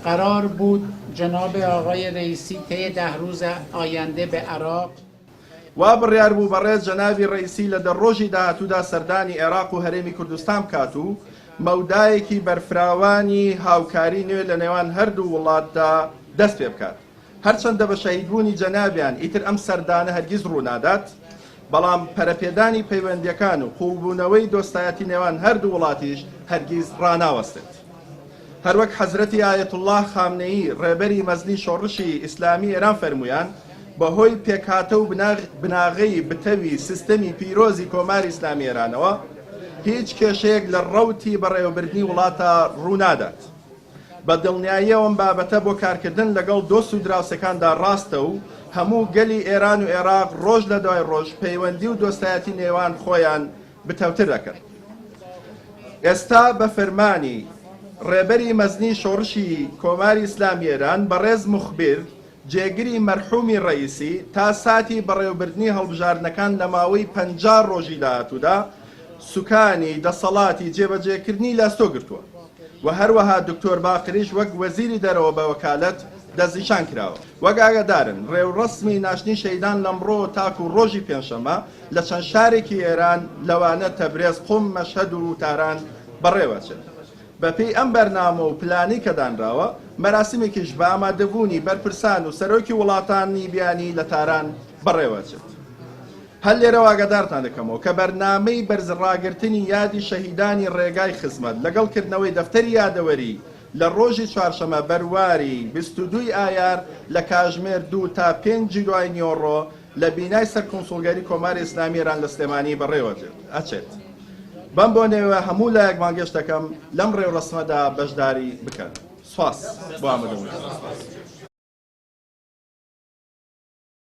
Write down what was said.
قرار بود جناب آقای رئیسی طی 10 روز آینده به عراق وا بڕیار بوو بەڕێز جەنابی ڕئیسی لە دەڕۆژی داهاتوودا سەردانی عێراق و هەرێمی کوردستان بکات و مەودایەکی بەرفراوانی هاوکاری نوێ لە نێوان هەردوو وڵاتدا دەست پێ بکات. هەرچەندە بە شەهیدبوونی جەنابیان ئیتر ئەم سەردانە هەرگیز ڕوونادات، بەڵام پەرەپێدانی پەیوەندیەکان و قوڵبوونەوەی دۆستایەتی نێوان هەردوو وڵاتیش هەرگیز ڕاناوەستێت. هەروەک حەزرەتی ئایەتوڵڵاه خامنەیی ڕێبەری مەزنی شۆڕشی ئیسلامی ئێران فەرموویان، بەهۆی پێکهاتە و بناغەی بتەوی سیستەمی پیرۆزی کۆماری ئیسلامی ئێرانەوە هیچ کێشەیەک لە ڕەوتی بەڕێوەبردنی وڵاتە ڕوونادات. بە دڵنیاییەوەم بابەتە بۆ کارکردن لەگەڵ دۆست و دراوسەکاندا ڕاستە و هەموو گەلی ئێران و عێراق ڕۆژ لە دوای ڕۆژ پەیوەندی و دۆستایەتی نێوان خۆیان بتەوتر دەکەن. ئێستا بە فەرمانی ڕێبەری مەزنی شۆڕشی کۆماری ئیسلامی ئێران بەڕێز موخبیر جێگیری مەرحومی ڕئیسی تا ساتی بەڕێوەبردنی هەڵبژاردنەکان لە ماوەی 50 ڕۆژی داهاتوودا سوکانی دەسەڵاتی جێبەجێکردنی لاستۆ گرتووە و هەروەها دکتۆر باقریش وەک وەزیری دەرەوە بە وەکالەت دەستنیشان کراوە. وەک ئاگادارن ڕێوڕەسمی ناشنی شەیدان لەمڕۆ تاکو و ڕۆژی پێنجشەممە لە چەند شارێکی ئێران لەوانە تەبرێز، قوم، مەشهەد و تاران بەڕێوەچێت. بەپێی ئەم بەرنامە و پلانی کە دانراوە مەراسیمێکیش بە ئامادەبوونی بەرپرسان و سەرۆکی وڵاتانی بیانی لە تاران بەڕێوەچێت. هەر لێرەوە ئاگادارتان دەکەمەوە کە بەرنامەی بەرزڕاگررتنی یادی شەهیدانی ڕێگای خزمەت لەگەڵکردنەوەی دەفتەری یادەوەری لە ڕۆژی چوارشەمە بەرواری 22 ئایار لە کاژمێر 2 تا 5 دوای نیۆڕۆ لە بینای سەرکۆنسڵگەری کۆماری ئیسلامی ئێران لە سلێمانی بەڕێوەچێت ئەچێت. بەم بۆ نێوە هەموو لایەک مانگەشت دەکەم لەم ڕێوڕەسمەدا بەشداری بکەن. سواس بۆ ئامادەبوون.